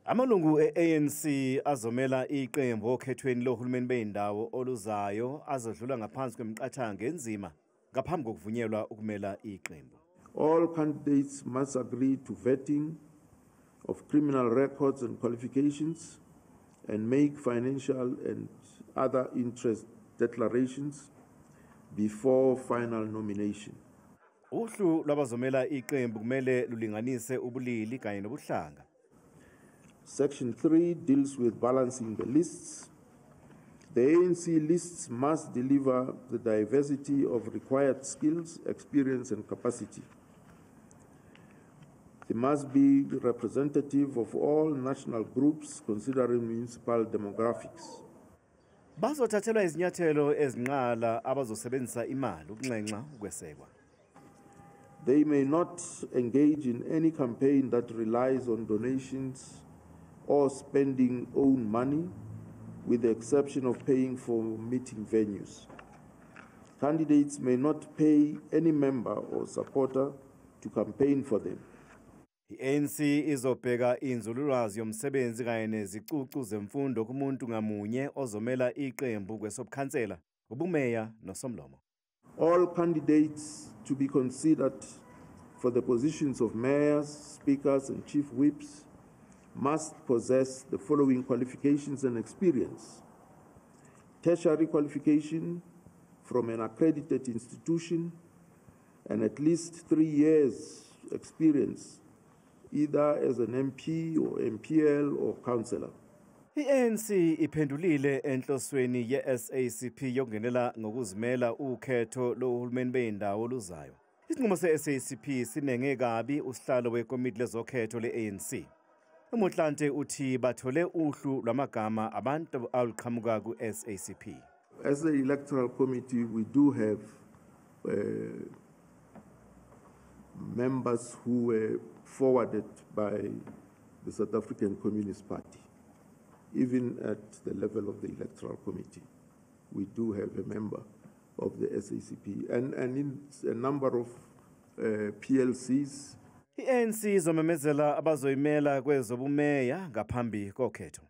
Amalungu e-ANC azomela iqembu okhethweni lohulumeni beyindawo oluzayo azodlula ngaphansi kwemiqathango enzima ngaphambi kokuvunyelwa ukumela iqembu. All candidates must agree to vetting of criminal records and qualifications and make financial and other interest declarations before final nomination. Uhlu lwabazomela iqembu kumele lulinganise ubulili kanye nobuhlanga. Section 3 deals with balancing the lists. The ANC lists must deliver the diversity of required skills, experience, and capacity. They must be representative of all national groups considering municipal demographics. Bazothathelwa izinyathelo ezinqala abazosebenzisa imali ukunxenxa ukwesekwa. They may not engage in any campaign that relies on donations or spending own money, with the exception of paying for meeting venues. Candidates may not pay any member or supporter to campaign for them. I-ANC izobheka inzululwazi yomsebenzi kanye nezicucu zemfundo kumuntu ngamunye ozomela iqembu kwesobukhansela, ubumeya nosomlomo. All candidates to be considered for the positions of mayors, speakers, and chief whips must possess the following qualifications and experience: tertiary qualification from an accredited institution and at least 3 years experience either as an MP or MPL or councillor. I-ANC iphendulile enhlosweni ye-SACP yokungenela ngokuzimela ukhetho lohulumeni beyindawo oluzayo. Isinqumo se-SACP sinenge kabi usihlalo wekomiti lezokhetho le-ANC. uMotlanthe uthi bathole uhlu lwamagama abantu aluqhamuka ku-SACP. As the electoral committee, we do have members who were forwarded by the South African Communist Party. Even at the level of the electoral committee, we do have a member of the SACP and in a number of PLCs. I-ANC izomemezela abazoyimela kwezobumeya ngaphambi kokhetho.